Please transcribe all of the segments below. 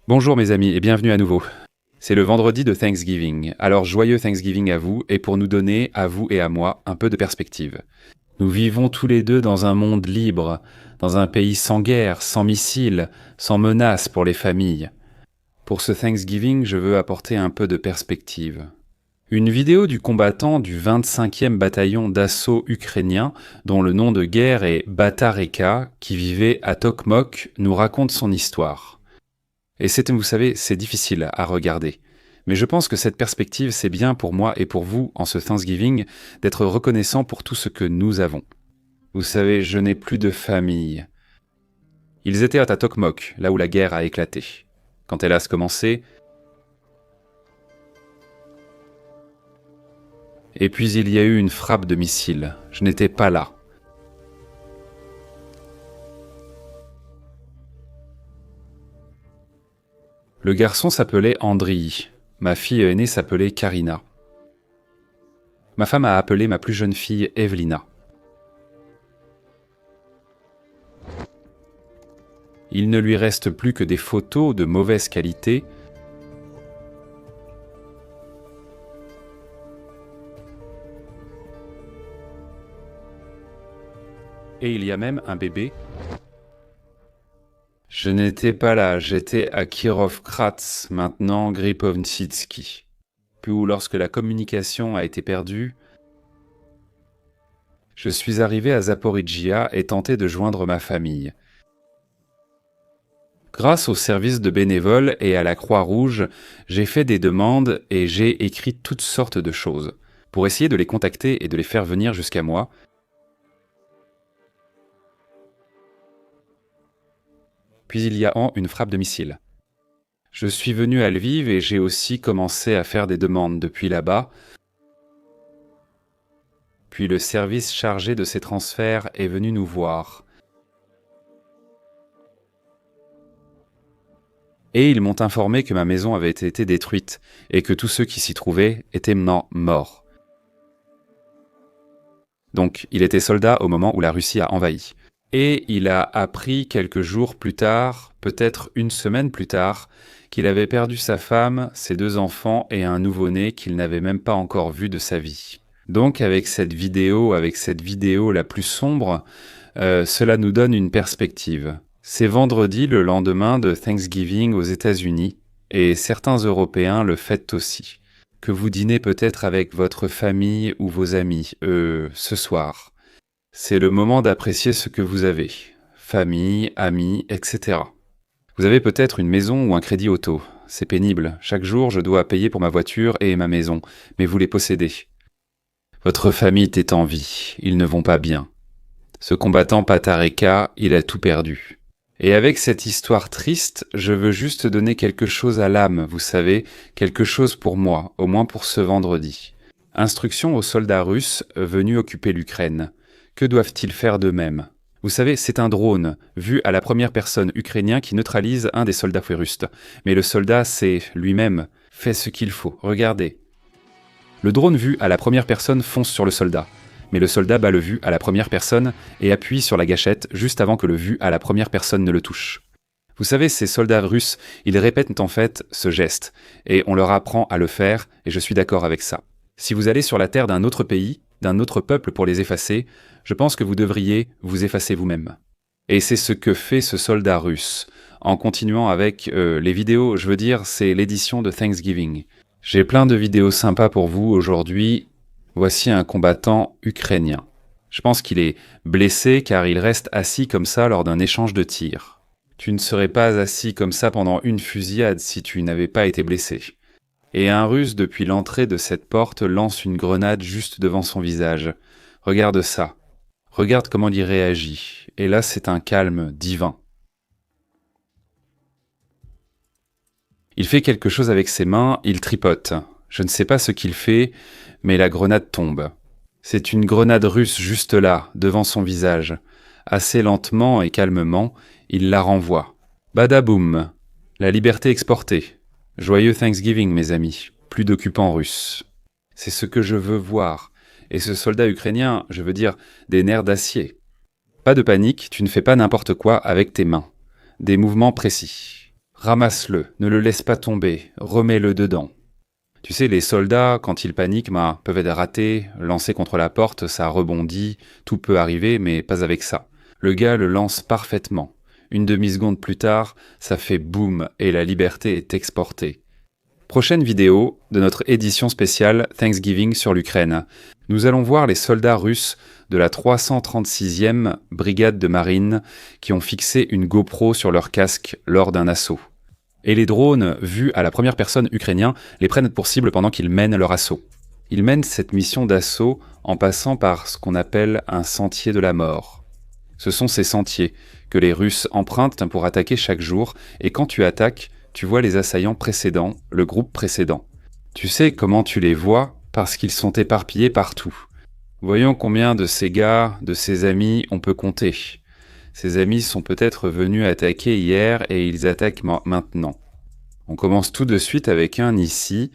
Bonjour mes amis et bienvenue à nouveau. C'est le vendredi de Thanksgiving, alors joyeux Thanksgiving à vous et pour nous donner, à vous et à moi, un peu de perspective. Nous vivons tous les deux dans un monde libre, dans un pays sans guerre, sans missiles, sans menaces pour les familles. Pour ce Thanksgiving, je veux apporter un peu de perspective. Une vidéo du combattant du 25e bataillon d'assaut ukrainien, dont le nom de guerre est Batareka, qui vivait à Tokmok, nous raconte son histoire. Et vous savez, c'est difficile à regarder. Mais je pense que cette perspective, c'est bien pour moi et pour vous, en ce Thanksgiving, d'être reconnaissant pour tout ce que nous avons. Vous savez, je n'ai plus de famille. Ils étaient à Tokmok, là où la guerre a éclaté. Quand elle a commencé, et puis il y a eu une frappe de missile. Je n'étais pas là. Le garçon s'appelait Andriy. Ma fille aînée s'appelait Karina. Ma femme a appelé ma plus jeune fille Evelina. Il ne lui reste plus que des photos de mauvaise qualité. Et il y a même un bébé. Je n'étais pas là, j'étais à Kirovkratz, maintenant Gripovnitsky. Puis lorsque la communication a été perdue, je suis arrivé à Zaporijjia et tenté de joindre ma famille. Grâce au service de bénévoles et à la Croix-Rouge, j'ai fait des demandes et j'ai écrit toutes sortes de choses pour essayer de les contacter et de les faire venir jusqu'à moi. Puis il y a une frappe de missile. Je suis venu à Lviv et j'ai aussi commencé à faire des demandes depuis là-bas. Puis le service chargé de ces transferts est venu nous voir. Et ils m'ont informé que ma maison avait été détruite et que tous ceux qui s'y trouvaient étaient morts. Donc il était soldat au moment où la Russie a envahi. Et il a appris quelques jours plus tard, peut-être une semaine plus tard, qu'il avait perdu sa femme, ses 2 enfants et un nouveau-né qu'il n'avait même pas encore vu de sa vie. Donc avec cette vidéo la plus sombre, cela nous donne une perspective. C'est vendredi, le lendemain de Thanksgiving aux États-Unis, et certains Européens le fêtent aussi. Que vous dînez peut-être avec votre famille ou vos amis, ce soir. C'est le moment d'apprécier ce que vous avez. Famille, amis, etc. Vous avez peut-être une maison ou un crédit auto. C'est pénible. Chaque jour, je dois payer pour ma voiture et ma maison, mais vous les possédez. Votre famille est en vie. Ils ne vont pas bien. Ce combattant Batareka, il a tout perdu. Et avec cette histoire triste, je veux juste donner quelque chose à l'âme, vous savez, quelque chose pour moi, au moins pour ce vendredi. Instruction aux soldats russes venus occuper l'Ukraine. Que doivent-ils faire d'eux-mêmes? Vous savez, c'est un drone, vu à la première personne ukrainien qui neutralise un des soldats russes. Mais le soldat, c'est lui-même, fait ce qu'il faut. Regardez. Le drone vu à la première personne fonce sur le soldat. Mais le soldat bat le vu à la première personne et appuie sur la gâchette juste avant que le vu à la première personne ne le touche. Vous savez, ces soldats russes, ils répètent en fait ce geste. Et on leur apprend à le faire, et je suis d'accord avec ça. Si vous allez sur la terre d'un autre pays, d'un autre peuple pour les effacer, je pense que vous devriez vous effacer vous-même. Et c'est ce que fait ce soldat russe. En continuant avec les vidéos, je veux dire, c'est l'édition de Thanksgiving. J'ai plein de vidéos sympas pour vous aujourd'hui. Voici un combattant ukrainien. Je pense qu'il est blessé car il reste assis comme ça lors d'un échange de tirs. Tu ne serais pas assis comme ça pendant une fusillade si tu n'avais pas été blessé. Et un Russe, depuis l'entrée de cette porte, lance une grenade juste devant son visage. Regarde ça. Regarde comment il réagit. Et là, c'est un calme divin. Il fait quelque chose avec ses mains, il tripote. Je ne sais pas ce qu'il fait, mais la grenade tombe. C'est une grenade russe juste là, devant son visage. Assez lentement et calmement, il la renvoie. Badaboum. La liberté exportée. Joyeux Thanksgiving, mes amis. Plus d'occupants russes. C'est ce que je veux voir. Et ce soldat ukrainien, je veux dire, des nerfs d'acier. Pas de panique, tu ne fais pas n'importe quoi avec tes mains. Des mouvements précis. Ramasse-le, ne le laisse pas tomber, remets-le dedans. Tu sais, les soldats, quand ils paniquent, peuvent être ratés, lancés contre la porte, ça rebondit, tout peut arriver, mais pas avec ça. Le gars le lance parfaitement. Une demi-seconde plus tard, ça fait boum et la liberté est exportée. Prochaine vidéo de notre édition spéciale Thanksgiving sur l'Ukraine. Nous allons voir les soldats russes de la 336e brigade de marine qui ont fixé une GoPro sur leur casque lors d'un assaut. Et les drones, vus à la première personne ukrainiens, les prennent pour cible pendant qu'ils mènent leur assaut. Ils mènent cette mission d'assaut en passant par ce qu'on appelle un sentier de la mort. Ce sont ces sentiers que les Russes empruntent pour attaquer chaque jour, et quand tu attaques, tu vois les assaillants précédents, le groupe précédent. Tu sais comment tu les vois parce qu'ils sont éparpillés partout. Voyons combien de ces gars, de ces amis, on peut compter. Ces amis sont peut-être venus attaquer hier et ils attaquent maintenant. On commence tout de suite avec un ici.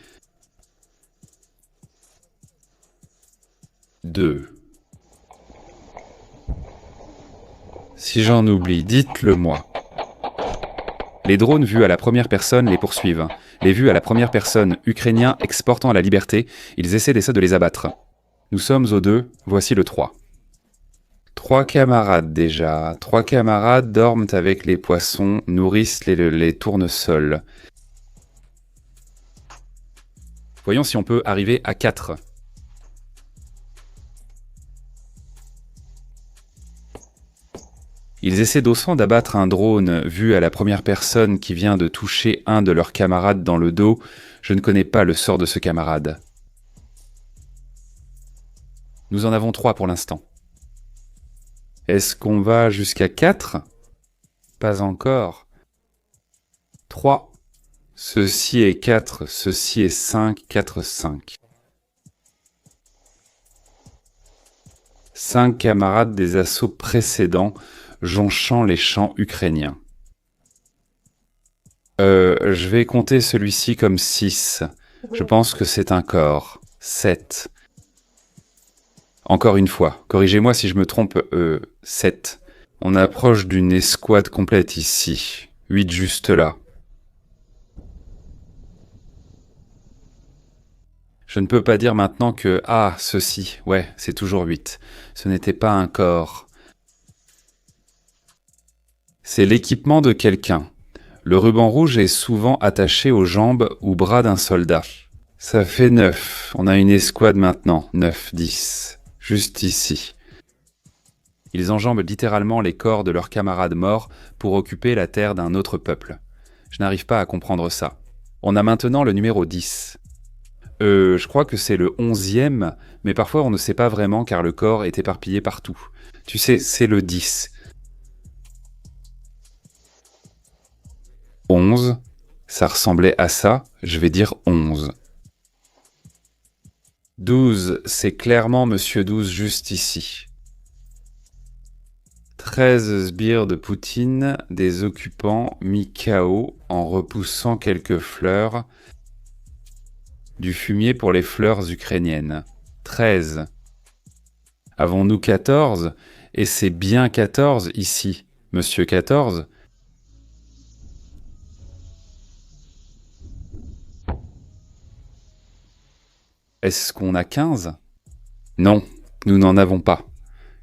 2. Si j'en oublie, dites-le moi. Les drones vus à la première personne les poursuivent. Les vus à la première personne ukrainiens exportant à la liberté, ils essaient de les abattre. Nous sommes au 2, voici le 3. 3 camarades déjà. 3 camarades dorment avec les poissons, nourrissent les tournesols. Voyons si on peut arriver à 4. Ils essaient d'aussant d'abattre un drone vu à la première personne qui vient de toucher un de leurs camarades dans le dos. Je ne connais pas le sort de ce camarade. Nous en avons 3 pour l'instant. Est-ce qu'on va jusqu'à 4 ? Pas encore. 3. Ceci est 4, ceci est 5, 4, 5. 5 camarades des assauts précédents jonchant les champs ukrainiens. Je vais compter celui-ci comme 6. Je pense que c'est un corps. 7. Encore une fois, corrigez-moi si je me trompe, 7. On approche d'une escouade complète ici. 8 juste là. Je ne peux pas dire maintenant que, ceci, ouais, c'est toujours 8. Ce n'était pas un corps. C'est l'équipement de quelqu'un. Le ruban rouge est souvent attaché aux jambes ou bras d'un soldat. Ça fait 9. On a une escouade maintenant. 9, 10. Juste ici. Ils enjambent littéralement les corps de leurs camarades morts pour occuper la terre d'un autre peuple. Je n'arrive pas à comprendre ça. On a maintenant le numéro 10. Je crois que c'est le 11e, mais parfois on ne sait pas vraiment car le corps est éparpillé partout. Tu sais, c'est le 10. 11, ça ressemblait à ça, je vais dire 11. 12, c'est clairement Monsieur 12 juste ici. 13 sbires de Poutine, des occupants mis KO en repoussant quelques fleurs. Du fumier pour les fleurs ukrainiennes. 13. Avons-nous 14 ? Et c'est bien 14 ici, Monsieur 14 ? Est-ce qu'on a 15 ? Non, nous n'en avons pas.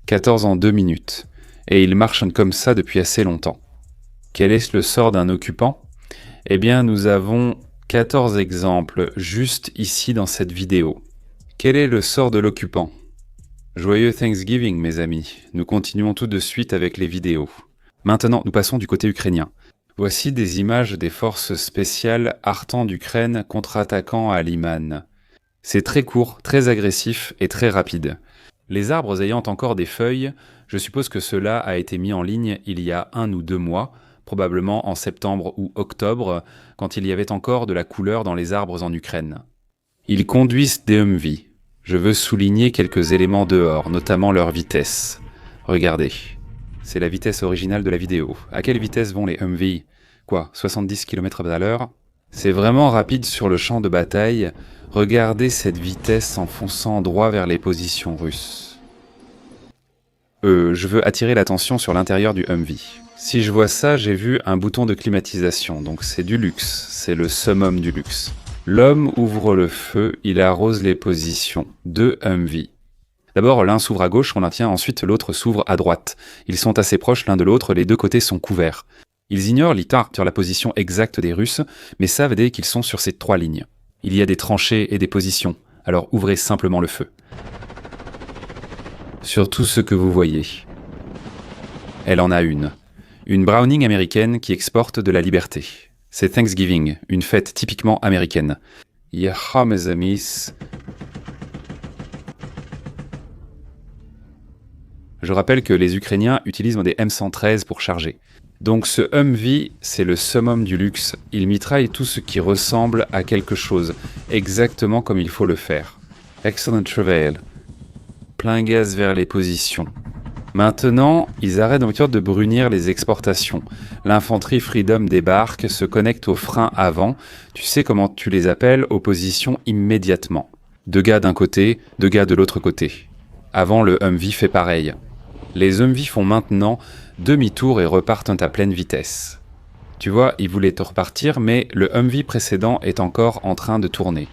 14 en 2 minutes. Et ils marchent comme ça depuis assez longtemps. Quel est le sort d'un occupant ? Eh bien, nous avons 14 exemples juste ici dans cette vidéo. Quel est le sort de l'occupant ? Joyeux Thanksgiving, mes amis. Nous continuons tout de suite avec les vidéos. Maintenant, nous passons du côté ukrainien. Voici des images des forces spéciales Artan d'Ukraine contre-attaquant à Liman. C'est très court, très agressif et très rapide. Les arbres ayant encore des feuilles, je suppose que cela a été mis en ligne il y a 1 ou 2 mois, probablement en septembre ou octobre, quand il y avait encore de la couleur dans les arbres en Ukraine. Ils conduisent des Humvee. Je veux souligner quelques éléments dehors, notamment leur vitesse. Regardez, c'est la vitesse originale de la vidéo. À quelle vitesse vont les Humvee ? Quoi, 70 km/h ? C'est vraiment rapide sur le champ de bataille. Regardez cette vitesse en fonçant droit vers les positions russes. Je veux attirer l'attention sur l'intérieur du Humvee. Si je vois ça, j'ai vu un bouton de climatisation, donc c'est du luxe, c'est le summum du luxe. L'homme ouvre le feu, il arrose les positions. 2 Humvee. D'abord, l'un s'ouvre à gauche, on maintient, ensuite l'autre s'ouvre à droite. Ils sont assez proches l'un de l'autre, les deux côtés sont couverts. Ils ignorent sur la position exacte des Russes, mais savent dès qu'ils sont sur ces 3 lignes. Il y a des tranchées et des positions, alors ouvrez simplement le feu. Sur tout ce que vous voyez. Elle en a une. Une Browning américaine qui exporte de la liberté. C'est Thanksgiving, une fête typiquement américaine. Yaha mes amis. Je rappelle que les Ukrainiens utilisent des M113 pour charger. Donc ce Humvee, c'est le summum du luxe. Il mitraille tout ce qui ressemble à quelque chose, exactement comme il faut le faire. Excellent travail. Plein gaz vers les positions. Maintenant, ils arrêtent en de brunir les exportations. L'infanterie Freedom débarque, se connecte aux freins avant. Tu sais comment tu les appelles, aux positions immédiatement. 2 gars d'un côté, 2 gars de l'autre côté. Avant, le Humvee fait pareil. Les Humvee font maintenant demi-tour et repartent à pleine vitesse. Tu vois, ils voulaient te repartir, mais le Humvee précédent est encore en train de tourner.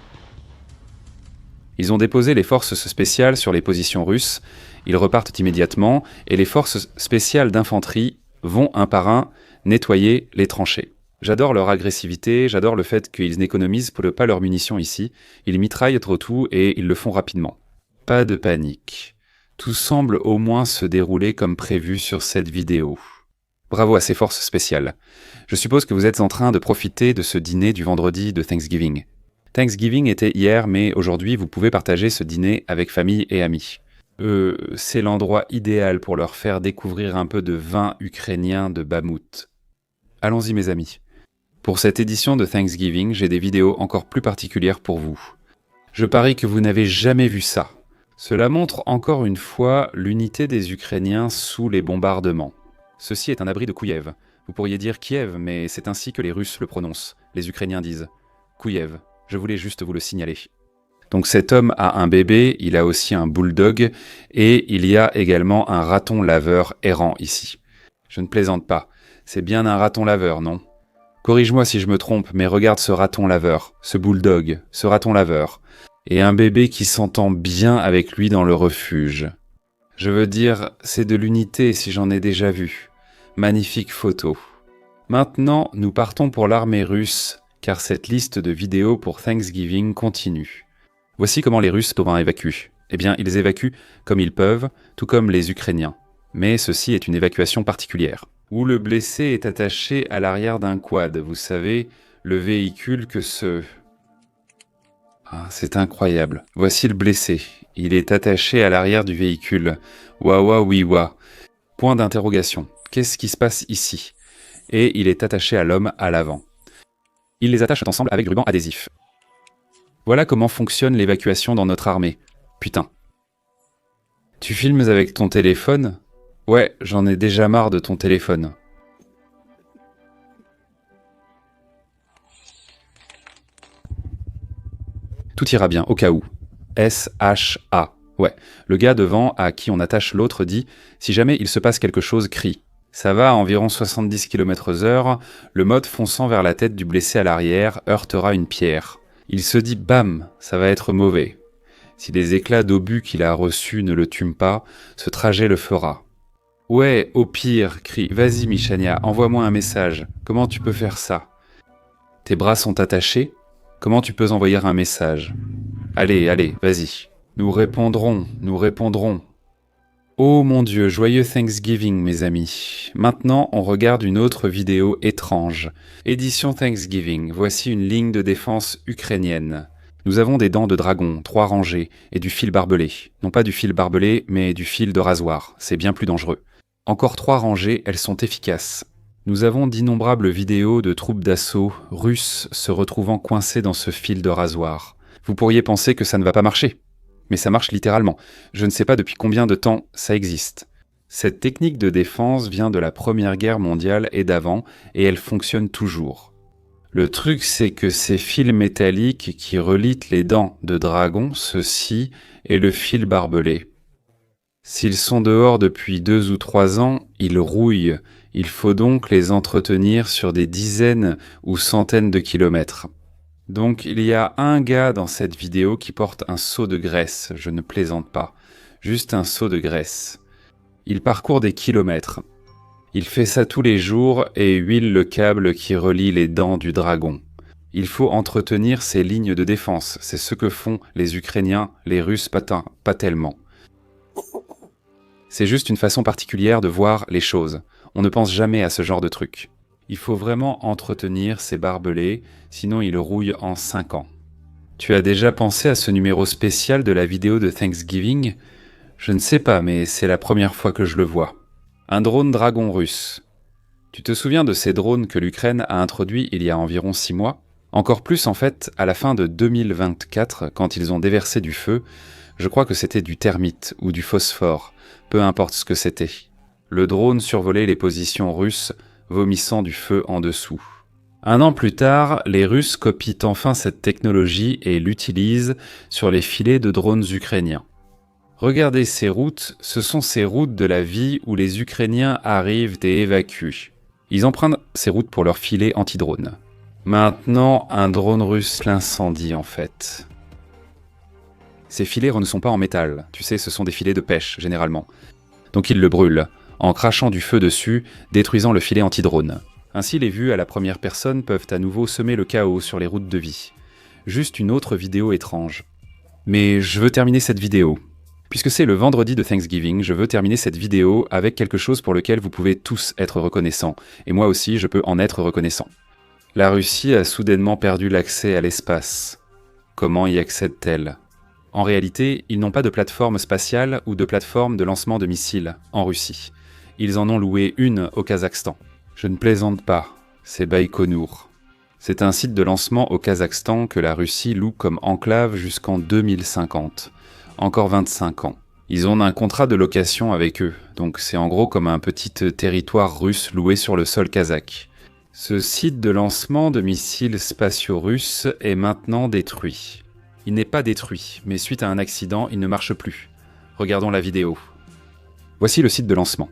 Ils ont déposé les forces spéciales sur les positions russes, ils repartent immédiatement, et les forces spéciales d'infanterie vont un par un nettoyer les tranchées. J'adore leur agressivité, j'adore le fait qu'ils n'économisent pas leurs munitions ici, ils mitraillent trop tout et ils le font rapidement. Pas de panique. Tout semble au moins se dérouler comme prévu sur cette vidéo. Bravo à ces forces spéciales. Je suppose que vous êtes en train de profiter de ce dîner du vendredi de Thanksgiving. Thanksgiving était hier, mais aujourd'hui, vous pouvez partager ce dîner avec famille et amis. C'est l'endroit idéal pour leur faire découvrir un peu de vin ukrainien de Bakhmout. Allons-y, mes amis. Pour cette édition de Thanksgiving, j'ai des vidéos encore plus particulières pour vous. Je parie que vous n'avez jamais vu ça. Cela montre encore une fois l'unité des Ukrainiens sous les bombardements. Ceci est un abri de Kouïev. Vous pourriez dire Kiev, mais c'est ainsi que les Russes le prononcent. Les Ukrainiens disent Kouïev. Je voulais juste vous le signaler. Donc cet homme a un bébé, il a aussi un bulldog, et il y a également un raton laveur errant ici. Je ne plaisante pas. C'est bien un raton laveur, non ? Corrige-moi si je me trompe, mais regarde ce raton laveur, ce bulldog, ce raton laveur, et un bébé qui s'entend bien avec lui dans le refuge. Je veux dire, c'est de l'unité si j'en ai déjà vu. Magnifique photo. Maintenant, nous partons pour l'armée russe, car cette liste de vidéos pour Thanksgiving continue. Voici comment les Russes évacuent. Eh bien, ils évacuent comme ils peuvent, tout comme les Ukrainiens. Mais ceci est une évacuation particulière, où le blessé est attaché à l'arrière d'un quad, vous savez, le véhicule que ce... Ah, c'est incroyable. Voici le blessé. Il est attaché à l'arrière du véhicule. Waouh, oui, waouh. Point d'interrogation. Qu'est-ce qui se passe ici ? Et il est attaché à l'homme à l'avant. Ils les attachent ensemble avec ruban adhésif. Voilà comment fonctionne l'évacuation dans notre armée. Putain. Tu filmes avec ton téléphone ? Ouais, j'en ai déjà marre de ton téléphone. Tout ira bien, au cas où. S-H-A. Ouais, le gars devant à qui on attache l'autre dit « Si jamais il se passe quelque chose, crie ». Ça va à environ 70 km/h, le mode fonçant vers la tête du blessé à l'arrière heurtera une pierre. Il se dit « Bam, ça va être mauvais ». Si les éclats d'obus qu'il a reçus ne le tuent pas, ce trajet le fera. « Ouais, au pire, crie « Vas-y Michania, envoie-moi un message. Comment tu peux faire ça ?»« Tes bras sont attachés ? Comment tu peux envoyer un message ? Allez, allez, vas-y. Nous répondrons, nous répondrons. » Oh mon Dieu, joyeux Thanksgiving mes amis. Maintenant, on regarde une autre vidéo étrange. Édition Thanksgiving, voici une ligne de défense ukrainienne. Nous avons des dents de dragon, 3 rangées, et du fil barbelé. Non pas du fil barbelé, mais du fil de rasoir. C'est bien plus dangereux. Encore 3 rangées, elles sont efficaces. Nous avons d'innombrables vidéos de troupes d'assaut russes se retrouvant coincées dans ce fil de rasoir. Vous pourriez penser que ça ne va pas marcher. Mais ça marche littéralement. Je ne sais pas depuis combien de temps ça existe. Cette technique de défense vient de la Première Guerre mondiale et d'avant, et elle fonctionne toujours. Le truc, c'est que ces fils métalliques qui relient les dents de dragon, ceci est le fil barbelé. S'ils sont dehors depuis 2 ou 3 ans, ils rouillent, Il faut donc les entretenir sur des dizaines ou centaines de kilomètres. Donc il y a un gars dans cette vidéo qui porte un seau de graisse, je ne plaisante pas, juste un seau de graisse. Il parcourt des kilomètres. Il fait ça tous les jours et huile le câble qui relie les dents du dragon. Il faut entretenir ces lignes de défense, c'est ce que font les Ukrainiens, les Russes pas tellement. C'est juste une façon particulière de voir les choses. On ne pense jamais à ce genre de truc. Il faut vraiment entretenir ces barbelés, sinon ils rouillent en 5 ans. Tu as déjà pensé à ce numéro spécial de la vidéo de Thanksgiving ? Je ne sais pas, mais c'est la première fois que je le vois. Un drone dragon russe. Tu te souviens de ces drones que l'Ukraine a introduits il y a environ 6 mois ? Encore plus en fait, à la fin de 2024, quand ils ont déversé du feu, je crois que c'était du thermite ou du phosphore, peu importe ce que c'était. Le drone survolait les positions russes, vomissant du feu en dessous. 1 an plus tard, les Russes copient enfin cette technologie et l'utilisent sur les filets de drones ukrainiens. Regardez ces routes, ce sont ces routes de la vie où les Ukrainiens arrivent et évacuent. Ils empruntent ces routes pour leurs filets anti-drones. Maintenant, un drone russe l'incendie en fait. Ces filets ne sont pas en métal, tu sais, ce sont des filets de pêche généralement. Donc ils le brûlent, en crachant du feu dessus, détruisant le filet anti-drone. Ainsi les vues à la première personne peuvent à nouveau semer le chaos sur les routes de vie. Juste une autre vidéo étrange. Mais je veux terminer cette vidéo. Puisque c'est le vendredi de Thanksgiving, je veux terminer cette vidéo avec quelque chose pour lequel vous pouvez tous être reconnaissants. Et moi aussi, je peux en être reconnaissant. La Russie a soudainement perdu l'accès à l'espace. Comment y accède-t-elle ? En réalité, ils n'ont pas de plateforme spatiale ou de plateforme de lancement de missiles en Russie. Ils en ont loué une au Kazakhstan. Je ne plaisante pas, c'est Baïkonour. C'est un site de lancement au Kazakhstan que la Russie loue comme enclave jusqu'en 2050. Encore 25 ans. Ils ont un contrat de location avec eux, donc c'est en gros comme un petit territoire russe loué sur le sol kazakh. Ce site de lancement de missiles spatiaux russes est maintenant détruit. Il n'est pas détruit, mais suite à un accident, il ne marche plus. Regardons la vidéo. Voici le site de lancement.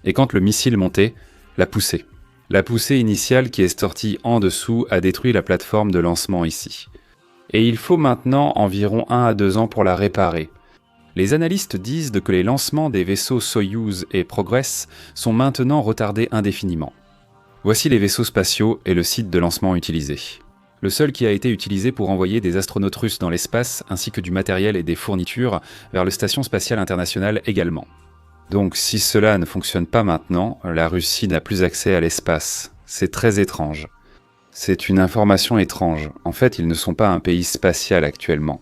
Et quand le missile montait, la poussée. La poussée initiale qui est sortie en dessous a détruit la plateforme de lancement ici. Et il faut maintenant environ 1 à 2 ans pour la réparer. Les analystes disent que les lancements des vaisseaux Soyouz et Progress sont maintenant retardés indéfiniment. Voici les vaisseaux spatiaux et le site de lancement utilisé. Le seul qui a été utilisé pour envoyer des astronautes russes dans l'espace, ainsi que du matériel et des fournitures vers la Station spatiale internationale également. Donc si cela ne fonctionne pas maintenant, la Russie n'a plus accès à l'espace. C'est très étrange. C'est une information étrange. En fait, ils ne sont pas un pays spatial actuellement.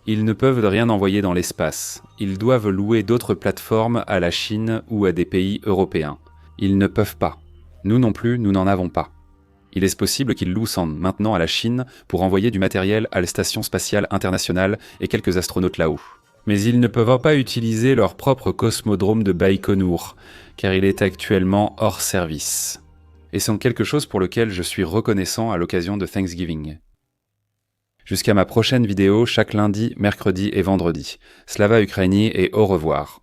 Ils ne peuvent rien envoyer dans l'espace. Ils doivent louer d'autres plateformes à la Chine ou à des pays européens. Ils ne peuvent pas. Nous non plus, nous n'en avons pas. Il est possible qu'ils louent maintenant à la Chine pour envoyer du matériel à la Station spatiale internationale et quelques astronautes là-haut. Mais ils ne peuvent pas utiliser leur propre cosmodrome de Baïkonour, car il est actuellement hors service. Et c'est quelque chose pour lequel je suis reconnaissant à l'occasion de Thanksgiving. Jusqu'à ma prochaine vidéo chaque lundi, mercredi et vendredi. Slava Ukraini et au revoir.